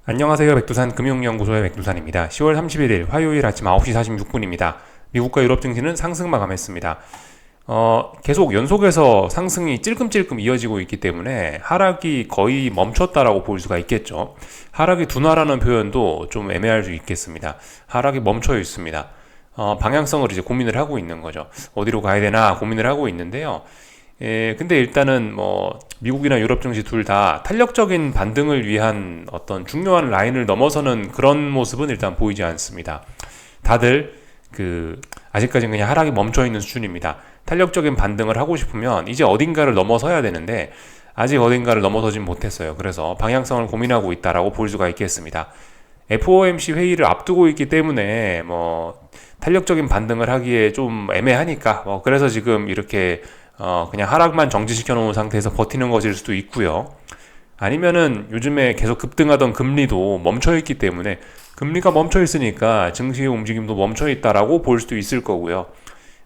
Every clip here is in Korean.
안녕하세요. 백두산 금융연구소의 백두산입니다. 10월 31일 화요일 아침 9시 46분입니다. 미국과 유럽 증시는 상승 마감했습니다. 계속 연속해서 상승이 찔끔찔끔 이어지고 있기 때문에 하락이 거의 멈췄다라고 볼 수가 있겠죠. 하락이 둔화라는 표현도 좀 애매할 수 있겠습니다. 하락이 멈춰 있습니다. 방향성을 이제 고민을 하고 있는 거죠. 어디로 가야 되나 고민을 하고 있는데요. 근데 일단은 뭐 미국이나 유럽 증시 둘 다 탄력적인 반등을 위한 어떤 중요한 라인을 넘어서는 그런 모습은 일단 보이지 않습니다. 다들 아직까지는 그냥 하락이 멈춰 있는 수준입니다. 탄력적인 반등을 하고 싶으면 이제 어딘가를 넘어서야 되는데 아직 어딘가를 넘어서진 못했어요. 그래서 방향성을 고민하고 있다라고 볼 수가 있겠습니다. FOMC 회의를 앞두고 있기 때문에 뭐 탄력적인 반등을 하기에 좀 애매하니까 그래서 지금 이렇게 그냥 하락만 정지시켜 놓은 상태에서 버티는 것일 수도 있고요. 아니면은 요즘에 계속 급등하던 금리도 멈춰 있기 때문에 금리가 멈춰 있으니까 증시의 움직임도 멈춰 있다라고 볼 수도 있을 거고요.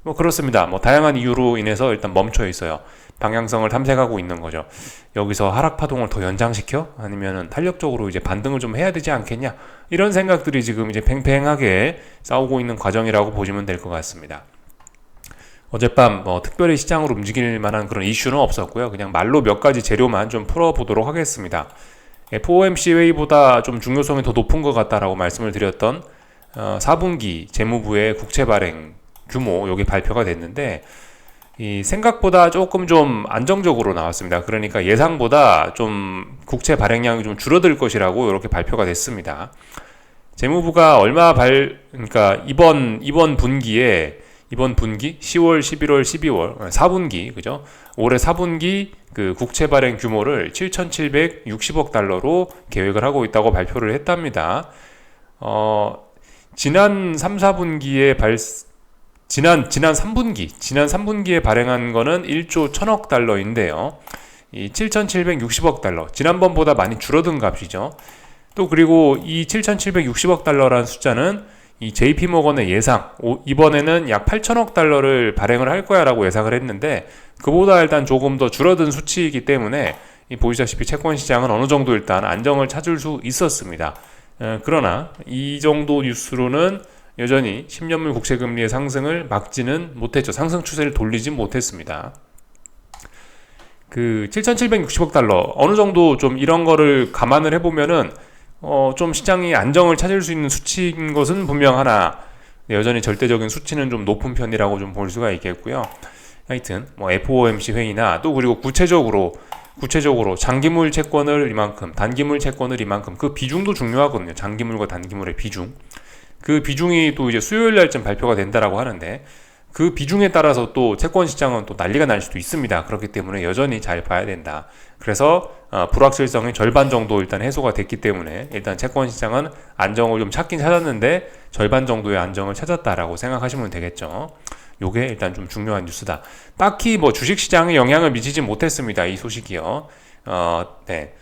뭐 그렇습니다. 뭐 다양한 이유로 인해서 일단 멈춰 있어요. 방향성을 탐색하고 있는 거죠. 여기서 하락 파동을 더 연장시켜? 아니면은 탄력적으로 이제 반등을 좀 해야 되지 않겠냐? 이런 생각들이 지금 이제 팽팽하게 싸우고 있는 과정이라고 보시면 될 것 같습니다. 어젯밤 특별히 시장으로 움직일 만한 그런 이슈는 없었고요. 그냥 말로 몇 가지 재료만 좀 풀어보도록 하겠습니다. FOMC 회의보다 좀 중요성이 더 높은 것 같다라고 말씀을 드렸던 4분기 재무부의 국채 발행 규모 여기 발표가 됐는데 이 생각보다 조금 좀 안정적으로 나왔습니다. 그러니까 예상보다 좀 국채 발행량이 좀 줄어들 것이라고 이렇게 발표가 됐습니다. 재무부가 그러니까 이번 분기 10월, 11월, 12월 4분기 그죠? 올해 4분기 그 국채 발행 규모를 7,760억 달러로 계획을 하고 있다고 발표를 했답니다. 지난 3, 4분기에 지난 3분기에 발행한 거는 1조 1,000억 달러인데요. 이 7,760억 달러, 지난번보다 많이 줄어든 값이죠. 또 그리고 이 7,760억 달러라는 숫자는 이 JP모건의 예상, 이번에는 약 8천억 달러를 발행을 할 거야 라고 예상을 했는데 그보다 일단 조금 더 줄어든 수치이기 때문에 보시다시피 채권 시장은 어느 정도 일단 안정을 찾을 수 있었습니다. 그러나 이 정도 뉴스로는 여전히 10년물 국채금리의 상승을 막지는 못했죠. 상승 추세를 돌리진 못했습니다. 7,760억 달러 어느 정도 좀 이런 거를 감안을 해보면은 좀 시장이 안정을 찾을 수 있는 수치인 것은 분명하나 여전히 절대적인 수치는 좀 높은 편이라고 좀 볼 수가 있겠고요. 하여튼 FOMC 회의나 또 그리고 구체적으로 장기물 채권을 이만큼, 단기물 채권을 이만큼 그 비중도 중요하거든요. 장기물과 단기물의 비중. 그 비중이 또 이제 수요일 날쯤 발표가 된다라고 하는데 그 비중에 따라서 또 채권 시장은 또 난리가 날 수도 있습니다. 그렇기 때문에 여전히 잘 봐야 된다. 그래서 불확실성이 절반 정도 일단 해소가 됐기 때문에 일단 채권 시장은 안정을 좀 찾긴 찾았는데 절반 정도의 안정을 찾았다라고 생각하시면 되겠죠. 요게 일단 좀 중요한 뉴스다. 딱히 주식 시장에 영향을 미치지 못했습니다. 이 소식이요. 네.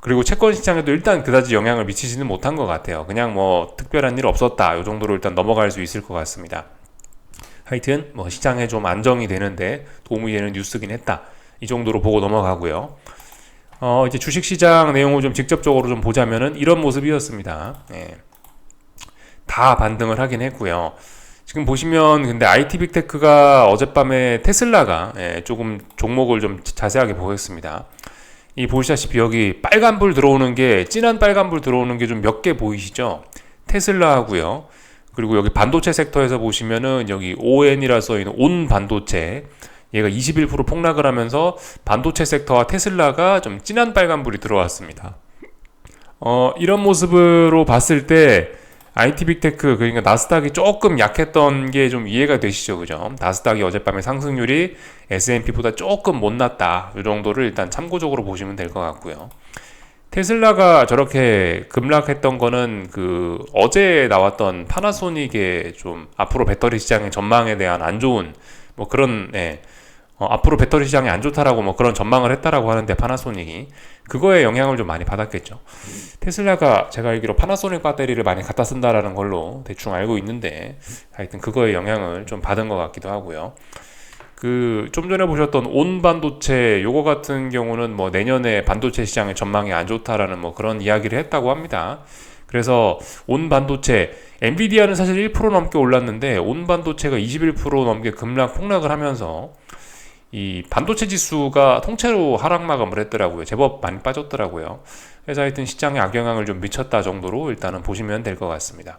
그리고 채권 시장에도 일단 그다지 영향을 미치지는 못한 것 같아요. 그냥 특별한 일 없었다. 요 정도로 일단 넘어갈 수 있을 것 같습니다. 하여튼 시장에 좀 안정이 되는데 도움이 되는 뉴스긴 했다. 이 정도로 보고 넘어가고요. 이제 주식시장 내용을 좀 직접적으로 좀 보자면은 이런 모습이었습니다. 다 반등을 하긴 했고요. 지금 보시면 근데 IT 빅테크가 어젯밤에 테슬라가 조금 종목을 좀 자세하게 보겠습니다. 이 보시다시피 여기 빨간불 들어오는 게 진한 빨간불 들어오는 게 좀 몇 개 보이시죠? 테슬라하고요. 그리고 여기 반도체 섹터에서 보시면은 여기 ON이라 써있는 온 반도체 얘가 21% 폭락을 하면서 반도체 섹터와 테슬라가 좀 진한 빨간불이 들어왔습니다. 이런 모습으로 봤을 때 IT 빅테크 그러니까 나스닥이 조금 약했던 게 좀 이해가 되시죠, 그죠? 나스닥이 어젯밤에 상승률이 S&P보다 조금 못났다. 이 정도를 일단 참고적으로 보시면 될 것 같고요. 테슬라가 저렇게 급락했던 거는 어제 나왔던 파나소닉의 좀 앞으로 배터리 시장의 전망에 대한 안 좋은 그런 앞으로 배터리 시장이 안 좋다라고 그런 전망을 했다라고 하는데 파나소닉이 그거에 영향을 좀 많이 받았겠죠. 테슬라가 제가 알기로 파나소닉 배터리를 많이 갖다 쓴다라는 걸로 대충 알고 있는데 하여튼 그거에 영향을 좀 받은 것 같기도 하고요. 그 좀 전에 보셨던 온 반도체 요거 같은 경우는 뭐 내년에 반도체 시장의 전망이 안 좋다라는 뭐 그런 이야기를 했다고 합니다. 그래서 온 반도체 엔비디아는 사실 1% 넘게 올랐는데 온 반도체가 21% 넘게 급락 폭락을 하면서 이 반도체 지수가 통째로 하락 마감을 했더라고요. 제법 많이 빠졌더라고요. 그래서 하여튼 시장에 악영향을 좀 미쳤다 정도로 일단은 보시면 될 것 같습니다.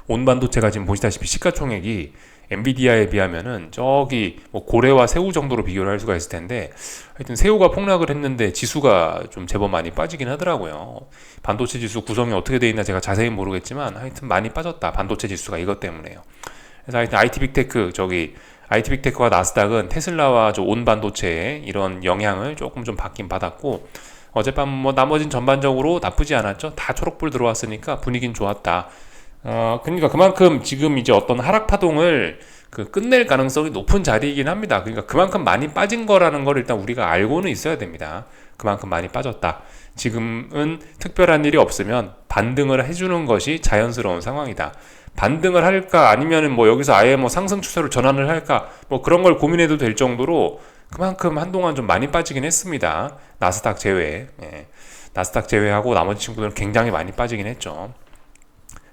온 반도체가 지금 보시다시피 시가총액이 엔비디아에 비하면은 저기 뭐 고래와 새우 정도로 비교를 할 수가 있을 텐데, 하여튼 새우가 폭락을 했는데 지수가 좀 제법 많이 빠지긴 하더라고요. 반도체 지수 구성이 어떻게 돼 있나 제가 자세히 모르겠지만 하여튼 많이 빠졌다, 반도체 지수가 이것 때문에요. 그래서 하여튼 IT 빅테크 IT 빅테크와 나스닥은 테슬라와 저 온 반도체의 이런 영향을 조금 좀 받긴 받았고, 어젯밤 뭐 나머진 전반적으로 나쁘지 않았죠. 다 초록불 들어왔으니까 분위기는 좋았다. 그러니까 그만큼 지금 이제 어떤 하락 파동을 끝낼 가능성이 높은 자리이긴 합니다. 그러니까 그만큼 많이 빠진 거라는 걸 일단 우리가 알고는 있어야 됩니다. 그만큼 많이 빠졌다. 지금은 특별한 일이 없으면 반등을 해주는 것이 자연스러운 상황이다. 반등을 할까 아니면은 뭐 여기서 아예 뭐 상승 추세로 전환을 할까 뭐 그런 걸 고민해도 될 정도로 그만큼 한동안 좀 많이 빠지긴 했습니다. 나스닥 제외. 예. 나스닥 제외하고 나머지 친구들은 굉장히 많이 빠지긴 했죠.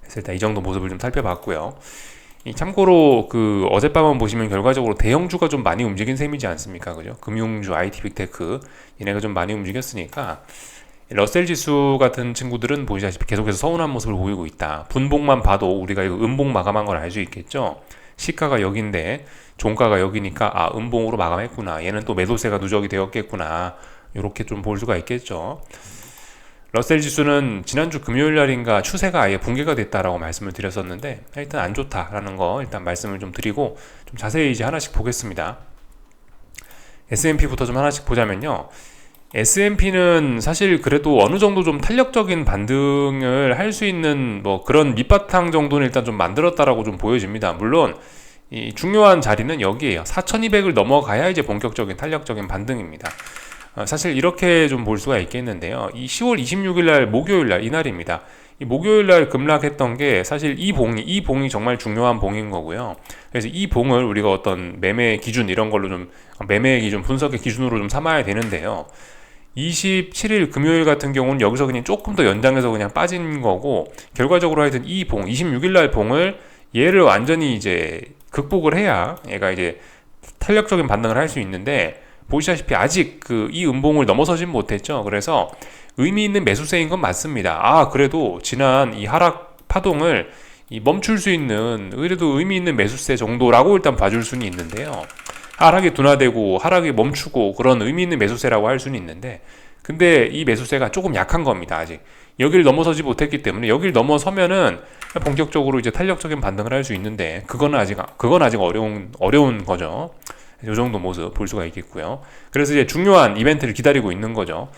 그래서 일단 이 정도 모습을 좀 살펴봤고요. 참고로 어젯밤은 보시면 결과적으로 대형주가 좀 많이 움직인 셈이지 않습니까? 그죠? 금융주, IT 빅테크 얘네가 좀 많이 움직였으니까 러셀 지수 같은 친구들은 보시다시피 계속해서 서운한 모습을 보이고 있다. 분봉만 봐도 우리가 이거 음봉 마감한 걸 알 수 있겠죠? 시가가 여기인데 종가가 여기니까 음봉으로 마감했구나. 얘는 또 매도세가 누적이 되었겠구나. 이렇게 좀 볼 수가 있겠죠. 러셀 지수는 지난주 금요일 날인가 추세가 아예 붕괴가 됐다라고 말씀을 드렸었는데 하여튼 안 좋다라는 거 일단 말씀을 좀 드리고 좀 자세히 이제 하나씩 보겠습니다. S&P부터 좀 하나씩 보자면요. S&P는 사실 그래도 어느 정도 좀 탄력적인 반등을 할 수 있는 뭐 그런 밑바탕 정도는 일단 좀 만들었다라고 좀 보여집니다. 물론 이 중요한 자리는 여기에요. 4200을 넘어가야 이제 본격적인 탄력적인 반등입니다. 사실 이렇게 좀 볼 수가 있겠는데요. 이 10월 26일 날 목요일 날 이날입니다. 이 목요일 날 급락했던 게 사실 이 봉이 정말 중요한 봉인 거고요. 그래서 이 봉을 우리가 어떤 매매 기준 이런 걸로 좀 매매 기준 분석의 기준으로 좀 삼아야 되는데요. 27일 금요일 같은 경우는 여기서 그냥 조금 더 연장해서 그냥 빠진 거고, 결과적으로 하여튼 이 봉 26일 날 봉을 얘를 완전히 이제 극복을 해야 얘가 이제 탄력적인 반등을 할 수 있는데, 보시다시피 아직 이 음봉을 넘어서진 못했죠. 그래서 의미 있는 매수세인 건 맞습니다. 그래도 지난 이 하락 파동을 멈출 수 있는 그래도 의미 있는 매수세 정도라고 일단 봐줄 수는 있는데요. 하락이 둔화되고 하락이 멈추고 그런 의미 있는 매수세라고 할 수는 있는데, 근데 이 매수세가 조금 약한 겁니다. 아직 여기를 넘어서지 못했기 때문에 여기를 넘어서면은 본격적으로 이제 탄력적인 반등을 할 수 있는데, 그건 아직 어려운 거죠. 이 정도 모습 볼 수가 있겠고요. 그래서 이제 중요한 이벤트를 기다리고 있는 거죠.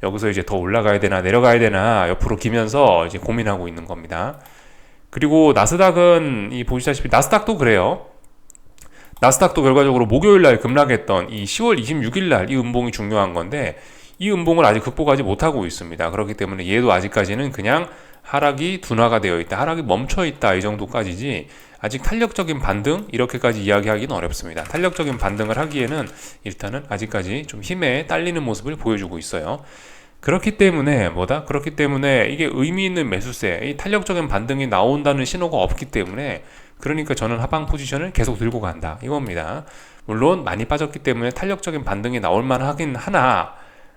여기서 이제 더 올라가야 되나 내려가야 되나 옆으로 기면서 이제 고민하고 있는 겁니다. 그리고 나스닥은 보시다시피 나스닥도 그래요. 나스닥도 결과적으로 목요일 날 급락했던 이 10월 26일 날 이 음봉이 중요한 건데, 이 음봉을 아직 극복하지 못하고 있습니다. 그렇기 때문에 얘도 아직까지는 그냥 하락이 둔화가 되어 있다, 하락이 멈춰 있다 이 정도까지지 아직 탄력적인 반등 이렇게까지 이야기하기는 어렵습니다. 탄력적인 반등을 하기에는 일단은 아직까지 좀 힘에 딸리는 모습을 보여주고 있어요. 그렇기 때문에 이게 의미 있는 매수세, 이 탄력적인 반등이 나온다는 신호가 없기 때문에, 그러니까 저는 하방 포지션을 계속 들고 간다 이겁니다. 물론 많이 빠졌기 때문에 탄력적인 반등이 나올 만하긴 하나,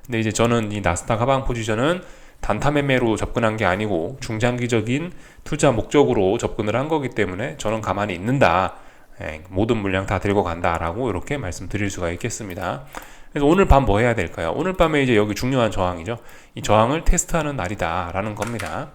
근데 이제 저는 이 나스닥 하방 포지션은 단타 매매로 접근한 게 아니고 중장기적인 투자 목적으로 접근을 한 거기 때문에 저는 가만히 있는다. 모든 물량 다 들고 간다라고 이렇게 말씀드릴 수가 있겠습니다. 그래서 오늘 밤 뭐 해야 될까요? 오늘 밤에 이제 여기 중요한 저항이죠. 이 저항을 테스트하는 날이다라는 겁니다.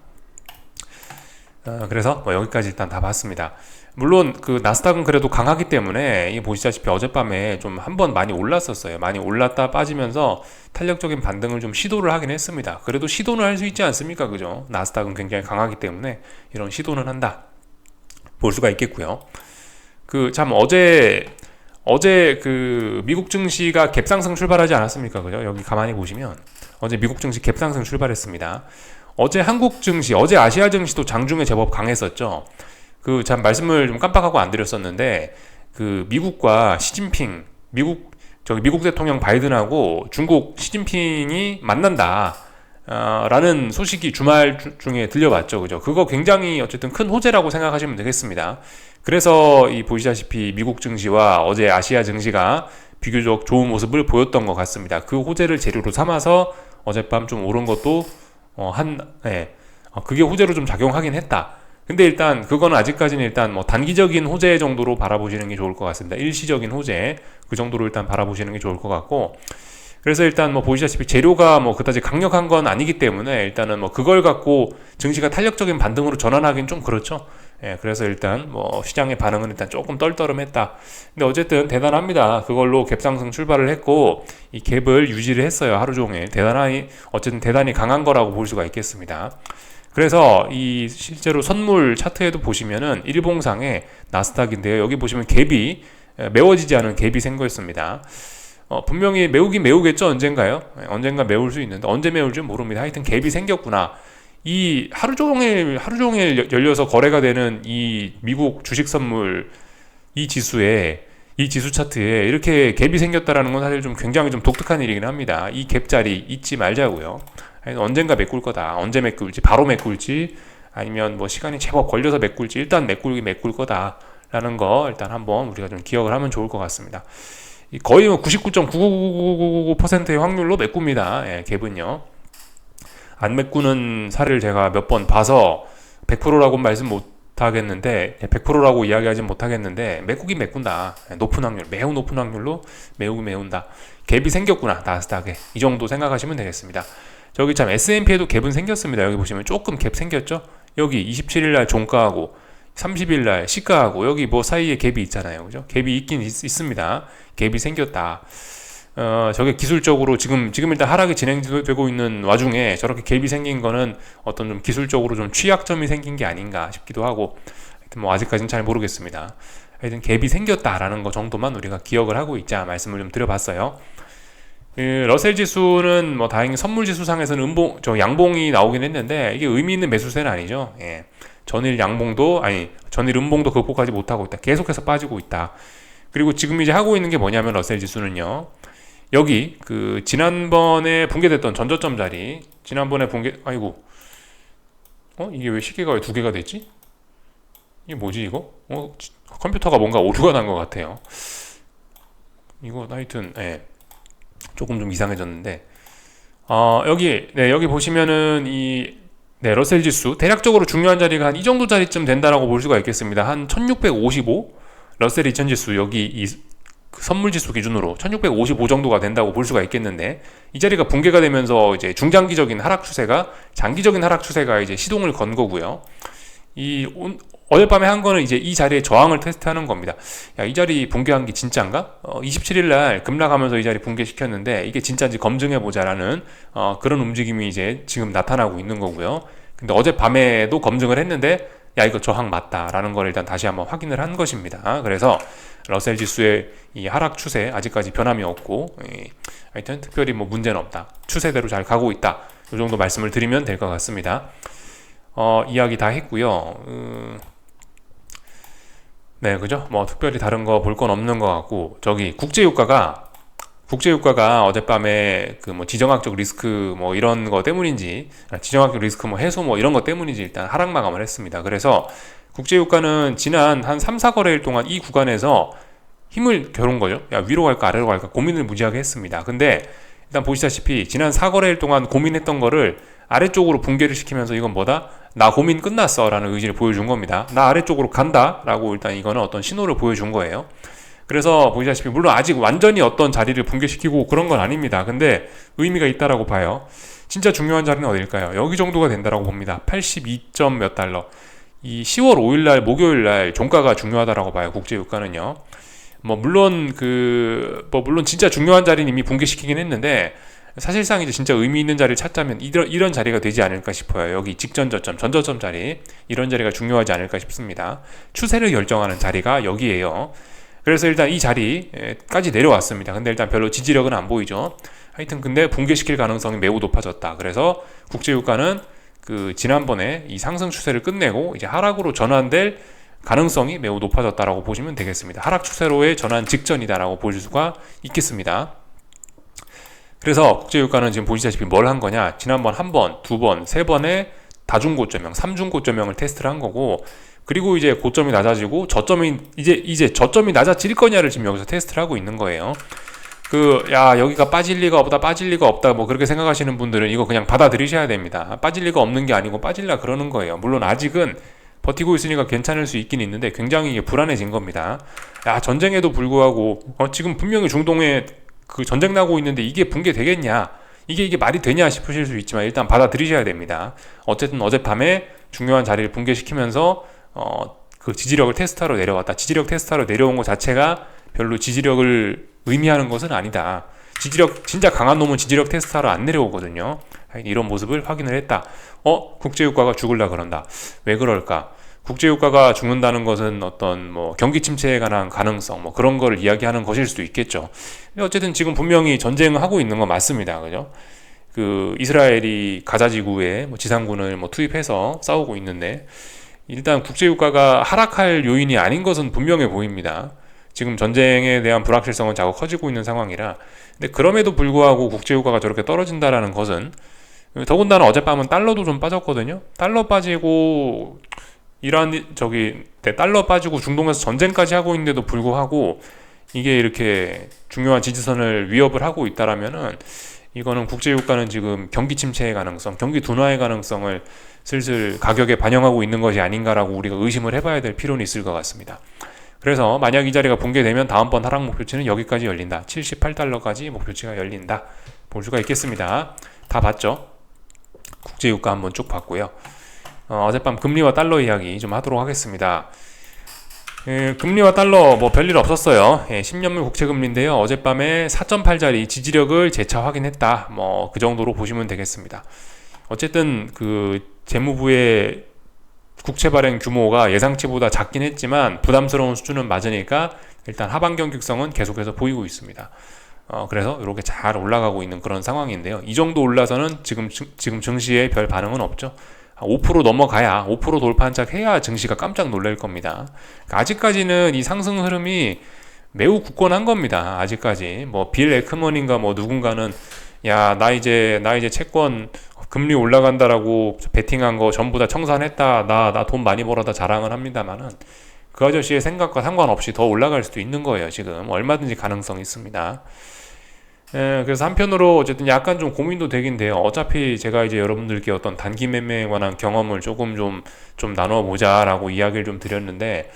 그래서 여기까지 일단 다 봤습니다. 물론 나스닥은 그래도 강하기 때문에 보시다시피 어젯밤에 좀 한번 많이 올랐었어요. 많이 올랐다 빠지면서 탄력적인 반등을 좀 시도를 하긴 했습니다. 그래도 시도는 할 수 있지 않습니까? 그죠? 나스닥은 굉장히 강하기 때문에 이런 시도는 한다 볼 수가 있겠고요. 참 어제 미국 증시가 갭상승 출발하지 않았습니까? 그죠? 여기 가만히 보시면 어제 미국 증시 갭상승 출발했습니다. 어제 한국 증시, 어제 아시아 증시도 장중에 제법 강했었죠. 참 말씀을 좀 깜빡하고 안 드렸었는데, 그 미국과 시진핑, 미국 대통령 바이든하고 중국 시진핑이 만난다. 라는 소식이 주말 중에 들려왔죠. 그죠? 그거 굉장히 어쨌든 큰 호재라고 생각하시면 되겠습니다. 그래서 이 보시다시피 미국 증시와 어제 아시아 증시가 비교적 좋은 모습을 보였던 것 같습니다. 그 호재를 재료로 삼아서 어젯밤 좀 오른 것도 그게 호재로 좀 작용하긴 했다. 근데 일단 그거는 아직까지는 일단 뭐 단기적인 호재 정도로 바라보시는 게 좋을 것 같습니다. 일시적인 호재 그 정도로 일단 바라보시는 게 좋을 것 같고, 그래서 일단 뭐 보시다시피 재료가 뭐 그다지 강력한 건 아니기 때문에 일단은 뭐 그걸 갖고 증시가 탄력적인 반등으로 전환하기는 좀 그렇죠. 그래서 일단 뭐 시장의 반응은 일단 조금 떨떠름했다. 근데 어쨌든 대단합니다. 그걸로 갭상승 출발을 했고 이 갭을 유지를 했어요. 하루 종일 어쨌든 대단히 강한 거라고 볼 수가 있겠습니다. 그래서 이 실제로 선물 차트에도 보시면은 일봉상의 나스닥인데요. 여기 보시면 갭이 메워지지 않은 갭이 생겼습니다. 분명히 메우겠죠. 언젠가요? 언젠가 메울 수 있는데 언제 메울지 모릅니다. 하여튼 갭이 생겼구나. 이 하루 종일 열려서 거래가 되는 이 미국 주식 선물 이 지수 차트에 이렇게 갭이 생겼다라는 건 사실 좀 굉장히 좀 독특한 일이긴 합니다. 이 갭 자리 잊지 말자고요. 언젠가 메꿀 거다. 언제 메꿀지, 바로 메꿀지, 아니면 뭐 시간이 제법 걸려서 메꿀지, 일단 메꿀 거다라는 거 일단 한번 우리가 좀 기억을 하면 좋을 것 같습니다. 거의 99.99999%의 확률로 메꿉니다. 갭은요. 안 메꾸는 사례를 제가 몇 번 봐서 100%라고 말씀 못 하겠는데, 100%라고 이야기하진 못하겠는데 메꾸긴 메꾼다. 높은 확률, 매우 높은 확률로 메운다. 갭이 생겼구나, 나스닥에. 이 정도 생각하시면 되겠습니다. 저기 참 S&P에도 갭은 생겼습니다. 여기 보시면 조금 갭 생겼죠? 여기 27일날 종가하고 30일날 시가하고 여기 뭐 사이에 갭이 있잖아요. 그죠? 갭이 있긴 있습니다. 갭이 생겼다. 저게 기술적으로 지금 일단 하락이 진행되고 있는 와중에 저렇게 갭이 생긴 거는 어떤 좀 기술적으로 좀 취약점이 생긴 게 아닌가 싶기도 하고, 하여튼 뭐 아직까지는 잘 모르겠습니다. 하여튼 갭이 생겼다라는 거 정도만 우리가 기억을 하고 있자 말씀을 좀 드려봤어요. 러셀 지수는 뭐 다행히 선물 지수상에서는 양봉이 나오긴 했는데 이게 의미 있는 매수세는 아니죠. 전일 음봉도 극복하지 못하고 있다. 계속해서 빠지고 있다. 그리고 지금 이제 하고 있는 게 뭐냐면 러셀 지수는요. 여기 그 지난번에 붕괴됐던 전저점 자리, 이게 왜 시계가 왜 두 개가 됐지? 이게 뭐지 이거? 컴퓨터가 뭔가 오류가 난 것 같아요. 이거 하여튼 조금 좀 이상해졌는데 여기 보시면은 러셀 지수 대략적으로 중요한 자리가 한 이 정도 자리쯤 된다라고 볼 수가 있겠습니다. 한 1655 러셀 2000 지수 여기 이 선물 지수 기준으로 1655 정도가 된다고 볼 수가 있겠는데, 이 자리가 붕괴가 되면서 이제 장기적인 하락 추세가 이제 시동을 건 거고요. 어젯밤에 한 거는 이제 이 자리에 저항을 테스트하는 겁니다. 이 자리 붕괴한 게 진짜인가? 27일 날 급락하면서 이 자리 붕괴시켰는데 이게 진짜인지 검증해보자라는 그런 움직임이 이제 지금 나타나고 있는 거고요. 근데 어젯밤에도 검증을 했는데 이거 저항 맞다라는 걸 일단 다시 한번 확인을 한 것입니다. 그래서 러셀 지수의 이 하락 추세 아직까지 변함이 없고, 하여튼 특별히 뭐 문제는 없다. 추세대로 잘 가고 있다. 이 정도 말씀을 드리면 될 것 같습니다. 이야기 다 했고요. 그죠? 뭐 특별히 다른 거 볼 건 없는 것 같고, 저기 국제유가가 어젯밤에 그 뭐 지정학적 리스크 뭐 이런 거 때문인지, 지정학적 리스크 뭐 해소 뭐 이런 거 때문인지 일단 하락 마감을 했습니다. 그래서 국제유가는 지난 한 3, 4거래일 동안 이 구간에서 힘을 겨룬 거죠. 위로 갈까 아래로 갈까 고민을 무지하게 했습니다. 근데 일단 보시다시피 지난 4거래일 동안 고민했던 거를 아래쪽으로 붕괴를 시키면서 이건 뭐다? 나 고민 끝났어 라는 의지를 보여준 겁니다. 나 아래쪽으로 간다 라고 일단 이거는 어떤 신호를 보여준 거예요. 그래서 보시다시피 물론 아직 완전히 어떤 자리를 붕괴시키고 그런 건 아닙니다. 근데 의미가 있다라고 봐요. 진짜 중요한 자리는 어딜까요? 여기 정도가 된다라고 봅니다. 82점 몇 달러. 이 10월 5일날 목요일날 종가가 중요하다라고 봐요. 국제유가는요. 물론 진짜 중요한 자리는 이미 붕괴시키긴 했는데 사실상 이제 진짜 의미 있는 자리를 찾자면 이런 자리가 되지 않을까 싶어요. 여기 직전 저점, 전저점 자리, 이런 자리가 중요하지 않을까 싶습니다. 추세를 결정하는 자리가 여기에요. 그래서 일단 이 자리까지 내려왔습니다. 근데 일단 별로 지지력은 안 보이죠. 하여튼 근데 붕괴시킬 가능성이 매우 높아졌다. 그래서 국제유가는 지난번에 이 상승 추세를 끝내고 이제 하락으로 전환될 가능성이 매우 높아졌다라고 보시면 되겠습니다. 하락 추세로의 전환 직전이다라고 볼 수가 있겠습니다. 그래서 국제유가는 지금 보시다시피 뭘 한 거냐, 지난번 한 번, 두 번, 세 번의 다중고점형, 삼중고점형을 테스트를 한 거고, 그리고 이제 고점이 낮아지고 저점이 이제 저점이 낮아질 거냐를 지금 여기서 테스트를 하고 있는 거예요. 여기가 빠질 리가 없다 뭐 그렇게 생각하시는 분들은 이거 그냥 받아들이셔야 됩니다. 빠질 리가 없는 게 아니고 빠질라 그러는 거예요. 물론 아직은 버티고 있으니까 괜찮을 수 있긴 있는데 굉장히 이게 불안해진 겁니다. 전쟁에도 불구하고 지금 분명히 중동에 그 전쟁 나고 있는데 이게 붕괴 되겠냐, 이게 말이 되냐 싶으실 수 있지만 일단 받아들이셔야 됩니다. 어쨌든 어젯밤에 중요한 자리를 붕괴시키면서 그 지지력을 테스트하러 내려왔다. 지지력 테스트하러 내려온 것 자체가 별로 지지력을 의미하는 것은 아니다. 진짜 강한 놈은 지지력 테스트하러 안 내려오거든요. 이런 모습을 확인을 했다. 국제유가가 죽을라 그런다. 왜 그럴까? 국제유가가 죽는다는 것은 어떤 뭐 경기 침체에 관한 가능성 뭐 그런 걸 이야기하는 것일 수도 있겠죠. 어쨌든 지금 분명히 전쟁을 하고 있는 건 맞습니다. 그죠? 그 이스라엘이 가자 지구에 뭐 지상군을 뭐 투입해서 싸우고 있는데 일단 국제유가가 하락할 요인이 아닌 것은 분명해 보입니다. 지금 전쟁에 대한 불확실성은 자꾸 커지고 있는 상황이라. 근데 그럼에도 불구하고 국제유가가 저렇게 떨어진다라는 것은, 더군다나 어젯밤은 달러도 좀 빠졌거든요. 달러 빠지고 달러 빠지고 중동에서 전쟁까지 하고 있는데도 불구하고 이게 이렇게 중요한 지지선을 위협을 하고 있다라면은 이거는 국제유가는 지금 경기 침체의 가능성, 경기 둔화의 가능성을 슬슬 가격에 반영하고 있는 것이 아닌가라고 우리가 의심을 해봐야 될 필요는 있을 것 같습니다. 그래서 만약 이 자리가 붕괴되면 다음번 하락 목표치는 여기까지 열린다. 78달러까지 목표치가 열린다. 볼 수가 있겠습니다. 다 봤죠? 국제유가 한번 쭉 봤고요. 어젯밤 금리와 달러 이야기 좀 하도록 하겠습니다. 금리와 달러 뭐 별일 없었어요. 10년물 국채금리인데요. 어젯밤에 4.8짜리 지지력을 재차 확인했다. 뭐 그 정도로 보시면 되겠습니다. 어쨌든 그 재무부의 국채 발행 규모가 예상치보다 작긴 했지만 부담스러운 수준은 맞으니까 일단 하반 경직성은 계속해서 보이고 있습니다. 그래서 이렇게 잘 올라가고 있는 그런 상황인데요. 이 정도 올라서는 지금 증시에 별 반응은 없죠. 5% 넘어가야 5% 돌파한짝 해야 증시가 깜짝 놀랄 겁니다. 아직까지는 이 상승 흐름이 매우 굳건한 겁니다. 아직까지 뭐 빌 에크먼인가 뭐 누군가는 나 이제 채권 금리 올라간다라고 베팅한 거 전부 다 청산했다. 나 돈 많이 벌어다 자랑을 합니다만은 그 아저씨의 생각과 상관없이 더 올라갈 수도 있는 거예요. 지금 얼마든지 가능성이 있습니다. 그래서 한편으로 어쨌든 약간 좀 고민도 되긴 돼요. 어차피 제가 이제 여러분들께 어떤 단기 매매에 관한 경험을 조금 좀 나눠보자라고 이야기를 좀 드렸는데,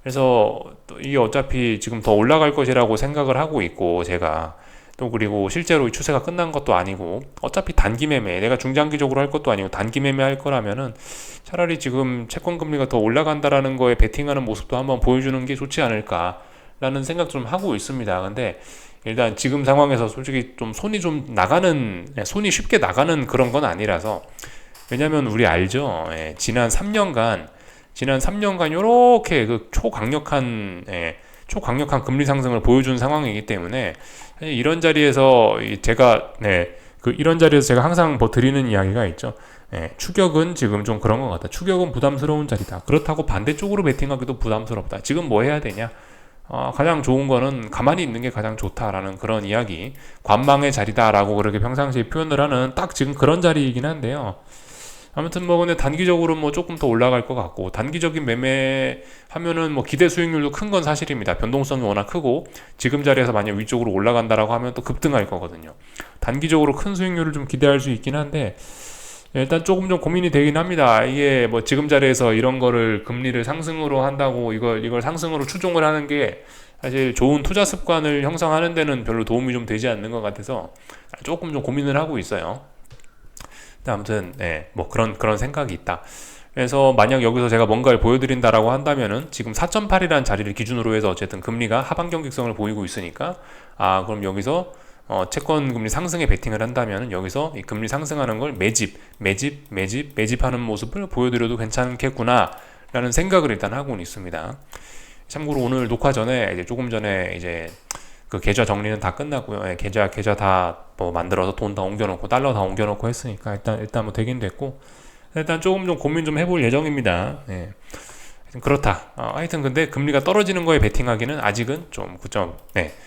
그래서 이게 어차피 지금 더 올라갈 것이라고 생각을 하고 있고, 제가 또 그리고 실제로 이 추세가 끝난 것도 아니고 어차피 단기 매매, 내가 중장기적으로 할 것도 아니고 단기 매매 할 거라면은 차라리 지금 채권 금리가 더 올라간다라는 거에 베팅하는 모습도 한번 보여주는 게 좋지 않을까라는 생각 좀 하고 있습니다. 근데 일단 지금 상황에서 솔직히 좀 손이 쉽게 나가는 그런 건 아니라서, 왜냐면 우리 알죠? 지난 3년간 요렇게 그 초강력한 금리 상승을 보여준 상황이기 때문에 이런 자리에서 제가 항상 드리는 이야기가 있죠. 추격은 지금 좀 그런 것 같다. 추격은 부담스러운 자리다. 그렇다고 반대쪽으로 베팅하기도 부담스럽다. 지금 뭐 해야 되냐? 가장 좋은 거는 가만히 있는 게 가장 좋다라는 그런 이야기, 관망의 자리다라고 그렇게 평상시에 표현을 하는 딱 지금 그런 자리이긴 한데요. 아무튼 뭐 근데 단기적으로 뭐 조금 더 올라갈 것 같고, 단기적인 매매 하면은 뭐 기대 수익률도 큰 건 사실입니다. 변동성이 워낙 크고 지금 자리에서 만약 위쪽으로 올라간다라고 하면 또 급등할 거거든요. 단기적으로 큰 수익률을 좀 기대할 수 있긴 한데 일단 조금 좀 고민이 되긴 합니다. 이게 뭐 지금 자리에서 이런 거를 금리를 상승으로 한다고 이걸 상승으로 추종을 하는 게 사실 좋은 투자 습관을 형성하는 데는 별로 도움이 좀 되지 않는 것 같아서 조금 좀 고민을 하고 있어요. 아무튼 뭐 그런 생각이 있다. 그래서 만약 여기서 제가 뭔가를 보여드린다라고 한다면은 지금 4.8이라는 자리를 기준으로 해서 어쨌든 금리가 하반 경직성을 보이고 있으니까 그럼 여기서 채권 금리 상승에 베팅을 한다면 여기서 이 금리 상승하는 걸 매집하는 모습을 보여드려도 괜찮겠구나 라는 생각을 일단 하고는 있습니다. 참고로 오늘 녹화 전에 조금 전에 그 계좌 정리는 다 끝났고요. 계좌 다 뭐 만들어서 돈 다 옮겨놓고 달러 다 옮겨놓고 했으니까 일단 뭐 되긴 됐고, 일단 조금 좀 고민 좀 해볼 예정입니다. 그렇다. 하여튼 근데 금리가 떨어지는 거에 베팅하기는 아직은 좀 그점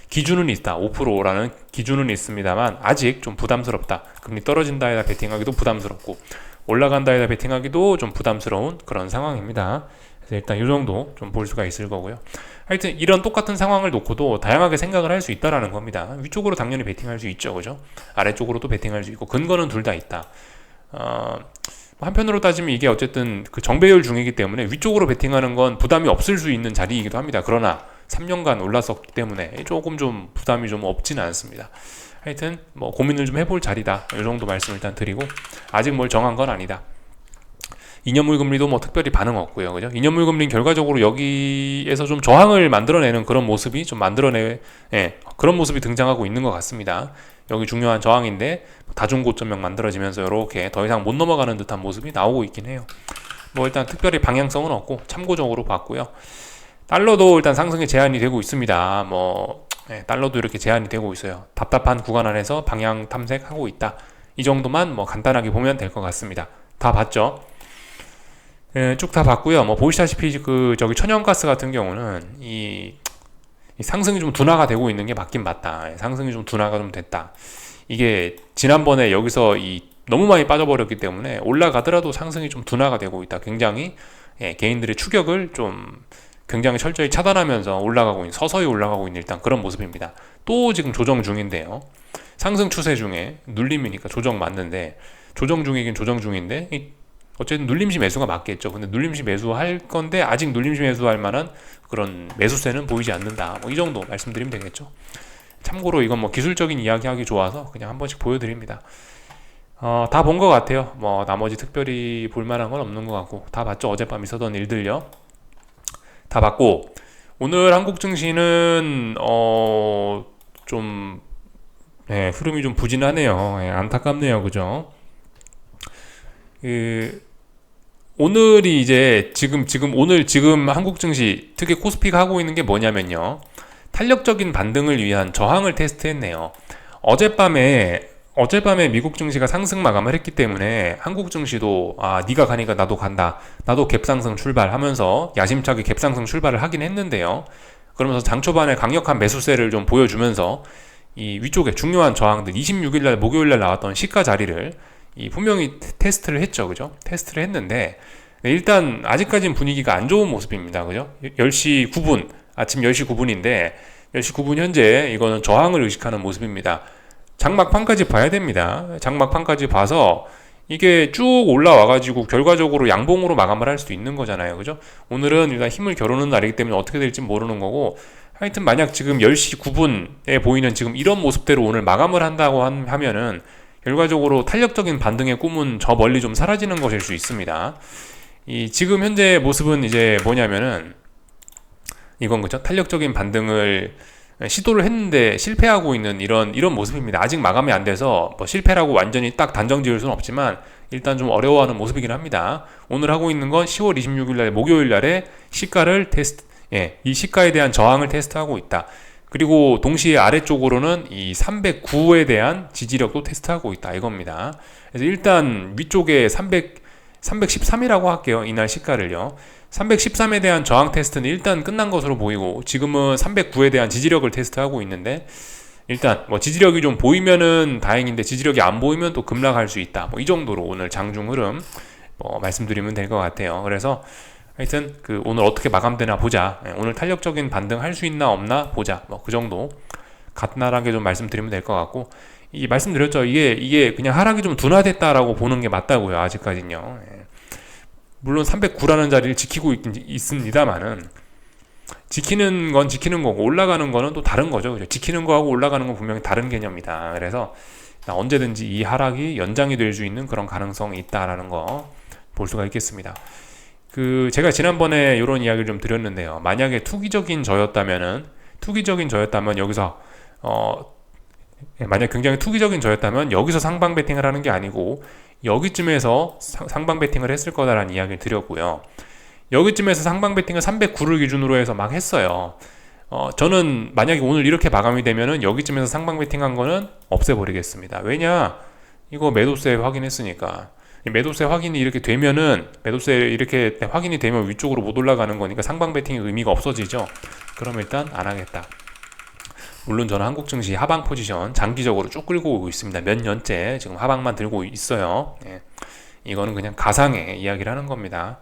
기준은 있다. 5%라는 기준은 있습니다만 아직 좀 부담스럽다. 금리 떨어진다에다 베팅하기도 부담스럽고 올라간다에다 베팅하기도 좀 부담스러운 그런 상황입니다. 그래서 일단 이 정도 좀 볼 수가 있을 거고요. 하여튼 이런 똑같은 상황을 놓고도 다양하게 생각을 할 수 있다라는 겁니다. 위쪽으로 당연히 베팅할 수 있죠, 그죠? 아래쪽으로도 베팅할 수 있고 근거는 둘 다 있다. 한편으로 따지면 이게 어쨌든 그 정배열 중이기 때문에 위쪽으로 베팅하는 건 부담이 없을 수 있는 자리이기도 합니다. 그러나 3년간 올랐었기 때문에 조금 좀 부담이 좀 없지는 않습니다. 하여튼 뭐 고민을 좀 해볼 자리다. 이 정도 말씀 일단 드리고 아직 뭘 정한 건 아니다. 2년물 금리도 뭐 특별히 반응 없고요. 그죠? 2년물 금리는 결과적으로 여기에서 좀 저항을 만들어내는 그런 모습이 그런 모습이 등장하고 있는 것 같습니다. 여기 중요한 저항인데 다중고점형 만들어지면서 이렇게 더 이상 못 넘어가는 듯한 모습이 나오고 있긴 해요. 뭐 일단 특별히 방향성은 없고 참고적으로 봤고요. 달러도 일단 상승에 제한이 되고 있습니다. 달러도 이렇게 제한이 되고 있어요. 답답한 구간 안에서 방향 탐색하고 있다. 이 정도만 뭐 간단하게 보면 될 것 같습니다. 다 봤죠? 쭉 다 봤고요. 뭐 보시다시피 천연가스 같은 경우는 이 상승이 좀 둔화가 되고 있는 게 맞긴 맞다. 상승이 좀 둔화가 좀 됐다. 이게 지난번에 여기서 너무 많이 빠져버렸기 때문에 올라가더라도 상승이 좀 둔화가 되고 있다. 굉장히 개인들의 추격을 좀 굉장히 철저히 차단하면서 서서히 올라가고 있는 일단 그런 모습입니다. 또 지금 조정 중인데요. 상승 추세 중에 눌림이니까 조정 맞는데 조정 중이긴 조정 중인데 어쨌든 눌림시 매수가 맞겠죠. 근데 눌림시 매수할 건데 아직 눌림시 매수할 만한 그런 매수세는 보이지 않는다. 뭐 이 정도 말씀드리면 되겠죠. 참고로 이건 뭐 기술적인 이야기하기 좋아서 그냥 한 번씩 보여드립니다. 다 본 것 같아요. 뭐 나머지 특별히 볼 만한 건 없는 것 같고 다 봤죠. 어젯밤 있었던 일들요. 다 봤고 오늘 한국 증시는 좀 흐름이 좀 부진하네요. 안타깝네요. 그죠? 오늘이 이제 지금 한국 증시 특히 코스피가 하고 있는 게 뭐냐면요. 탄력적인 반등을 위한 저항을 테스트했네요. 어젯밤에 미국 증시가 상승 마감을 했기 때문에 한국 증시도 네가 가니까 나도 간다. 나도 갭상승 출발하면서 야심차게 갭상승 출발을 하긴 했는데요. 그러면서 장 초반에 강력한 매수세를 좀 보여주면서 이 위쪽에 중요한 저항들 26일날 목요일날 나왔던 시가 자리를 분명히 테스트를 했죠. 그죠? 테스트를 했는데 일단 아직까지는 분위기가 안 좋은 모습입니다. 그죠? 10시 9분 아침 10시 9분인데 10시 9분 현재 이거는 저항을 의식하는 모습입니다. 장막판까지 봐야 됩니다. 장막판까지 봐서 이게 쭉 올라와가지고 결과적으로 양봉으로 마감을 할 수도 있는 거잖아요. 그죠? 오늘은 일단 힘을 겨루는 날이기 때문에 어떻게 될지 모르는 거고 하여튼 만약 지금 10시 9분에 보이는 지금 이런 모습대로 오늘 마감을 한다고 하면은 결과적으로 탄력적인 반등의 꿈은 저 멀리 좀 사라지는 것일 수 있습니다. 지금 현재 모습은 이제 뭐냐면은 이건 그죠? 탄력적인 반등을 시도를 했는데 실패하고 있는 이런 모습입니다. 아직 마감이 안 돼서 뭐 실패라고 완전히 딱 단정 지을 수는 없지만 일단 좀 어려워하는 모습이긴 합니다. 오늘 하고 있는 건 10월 26일 날 목요일 날에 시가를 이 시가에 대한 저항을 테스트하고 있다. 그리고 동시에 아래쪽으로는 이 309에 대한 지지력도 테스트하고 있다 이겁니다. 그래서 일단 위쪽에 313이라고 할게요. 이날 시가를요. 313에 대한 저항 테스트는 일단 끝난 것으로 보이고 지금은 309에 대한 지지력을 테스트하고 있는데 일단 뭐 지지력이 좀 보이면은 다행인데 지지력이 안 보이면 또 급락할 수 있다. 뭐 이 정도로 오늘 장중 흐름 말씀드리면 될 것 같아요. 그래서 하여튼 오늘 어떻게 마감되나 보자. 오늘 탄력적인 반등 할 수 있나 없나 보자. 뭐 그 정도 간단하게 좀 말씀드리면 될 것 같고 말씀드렸죠. 이게 그냥 하락이 좀 둔화됐다라고 보는 게 맞다고요. 아직까지는요. 물론 309라는 자리를 지키고 있습니다만은 지키는 건 지키는 거고 올라가는 거는 또 다른 거죠. 그죠? 지키는 거하고 올라가는 건 분명히 다른 개념이다. 그래서 언제든지 이 하락이 연장이 될 수 있는 그런 가능성이 있다라는 거 볼 수가 있겠습니다. 제가 지난번에 이런 이야기를 좀 드렸는데요. 만약에 투기적인 저였다면 여기서 만약 굉장히 투기적인 저였다면 여기서 상방 베팅을 하는 게 아니고 여기쯤에서 상방 베팅을 했을 거다라는 이야기를 드렸고요. 여기쯤에서 상방 베팅을 309를 기준으로 해서 막 했어요. 저는 만약에 오늘 이렇게 마감이 되면은 여기쯤에서 상방 베팅한 거는 없애버리겠습니다. 왜냐? 이거 매도세 확인했으니까. 매도세 확인이 이렇게 되면은 매도세 이렇게 확인이 되면 위쪽으로 못 올라가는 거니까 상방 베팅의 의미가 없어지죠. 그럼 일단 안 하겠다. 물론 저는 한국 증시 하방 포지션 장기적으로 쭉 끌고 오고 있습니다. 몇 년째 지금 하방만 들고 있어요. 예. 이거는 그냥 가상의 이야기를 하는 겁니다.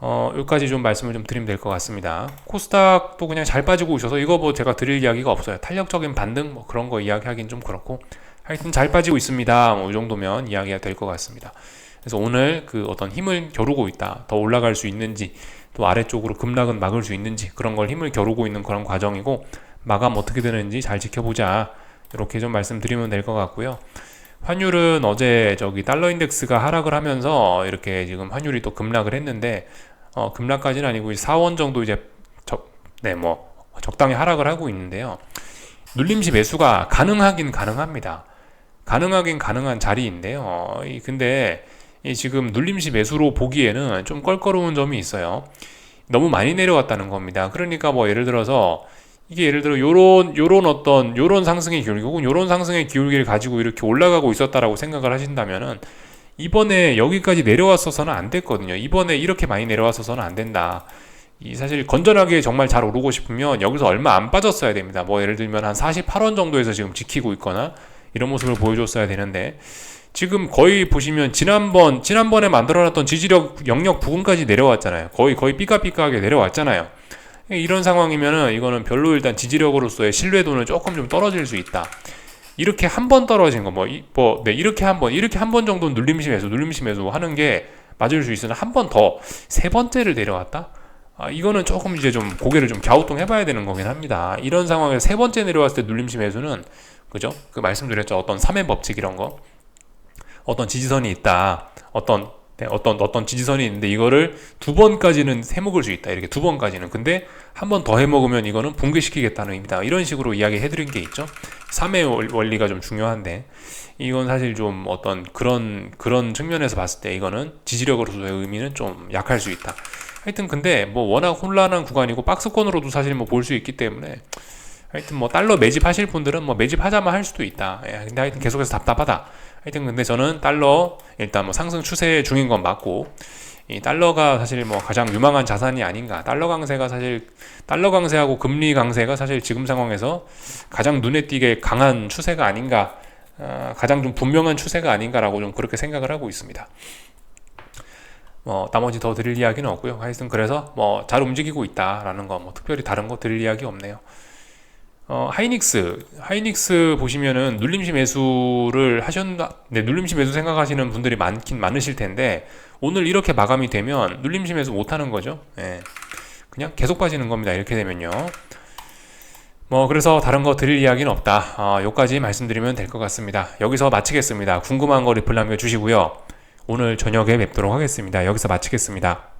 여기까지 좀 말씀을 좀 드리면 될 것 같습니다. 코스닥도 그냥 잘 빠지고 있어서 이거 뭐 제가 드릴 이야기가 없어요. 탄력적인 반등 뭐 그런 거 이야기하긴 좀 그렇고 하여튼 잘 빠지고 있습니다. 뭐 이 정도면 이야기가 될 것 같습니다. 그래서 오늘 그 어떤 힘을 겨루고 있다. 더 올라갈 수 있는지 또 아래쪽으로 급락은 막을 수 있는지 그런 걸 힘을 겨루고 있는 그런 과정이고 마감 어떻게 되는지 잘 지켜보자. 이렇게 좀 말씀드리면 될 것 같고요. 환율은 어제 저기 달러 인덱스가 하락을 하면서 이렇게 지금 환율이 또 급락을 했는데 급락까지는 아니고 4원 정도 이제 적당히 하락을 하고 있는데요. 눌림시 매수가 가능하긴 가능합니다. 가능하긴 가능한 자리인데요. 근데 지금 눌림시 매수로 보기에는 좀 껄끄러운 점이 있어요. 너무 많이 내려왔다는 겁니다. 그러니까 뭐 예를 들어서 이게 예를 들어 요런 상승의 기울기 혹은 요런 상승의 기울기를 가지고 이렇게 올라가고 있었다라고 생각을 하신다면은 이번에 여기까지 내려왔어서는 안 됐거든요. 이번에 이렇게 많이 내려왔어서는 안 된다. 사실 건전하게 정말 잘 오르고 싶으면 여기서 얼마 안 빠졌어야 됩니다. 뭐 예를 들면 한 48원 정도에서 지금 지키고 있거나 이런 모습을 보여줬어야 되는데 지금 거의 보시면 지난번에 만들어놨던 지지력 영역 부근까지 내려왔잖아요. 거의 삐까삐까하게 내려왔잖아요. 이런 상황이면은 이거는 별로 일단 지지력으로서의 신뢰도는 조금 좀 떨어질 수 있다. 이렇게 한 번 떨어진 거 이렇게 한 번 정도는 눌림시 매수 하는 게 맞을 수 있으나 한 번 더 세 번째를 내려왔다. 이거는 조금 이제 좀 고개를 좀 갸우뚱해봐야 되는 거긴 합니다. 이런 상황에서 세 번째 내려왔을 때 눌림시 매수는 그죠? 그 말씀드렸죠. 어떤 3의 법칙 이런 거, 어떤 지지선이 있다. 어떤 지지선이 있는데 이거를 두 번까지는 해먹을 수 있다. 이렇게 두 번까지는. 근데 한 번 더 해먹으면 이거는 붕괴시키겠다는 의미다. 이런 식으로 이야기해드린 게 있죠. 3의 원리가 좀 중요한데 이건 사실 좀 어떤 그런 측면에서 봤을 때 이거는 지지력으로서의 의미는 좀 약할 수 있다. 하여튼 근데 뭐 워낙 혼란한 구간이고 박스권으로도 사실 뭐 볼 수 있기 때문에 하여튼 뭐 달러 매집하실 분들은 뭐 매집하자만 할 수도 있다. 근데 하여튼 계속해서 답답하다. 하여튼 근데 저는 달러 일단 뭐 상승 추세 중인 건 맞고 이 달러가 사실 뭐 가장 유망한 자산이 아닌가. 달러 강세하고 금리 강세가 사실 지금 상황에서 가장 눈에 띄게 강한 추세가 아닌가. 가장 좀 분명한 추세가 아닌가라고 좀 그렇게 생각을 하고 있습니다. 나머지 더 드릴 이야기는 없고요. 하여튼 그래서 뭐 잘 움직이고 있다라는 거 뭐 특별히 다른 거 드릴 이야기 없네요. 하이닉스 보시면은 눌림시 매수를 눌림시 매수 생각하시는 분들이 많으실 텐데 오늘 이렇게 마감이 되면 눌림시 매수 못 하는 거죠. 그냥 계속 빠지는 겁니다. 이렇게 되면요. 그래서 다른 거 드릴 이야기는 없다. 여기까지 말씀드리면 될 것 같습니다. 여기서 마치겠습니다. 궁금한 거 리플 남겨주시고요. 오늘 저녁에 뵙도록 하겠습니다. 여기서 마치겠습니다.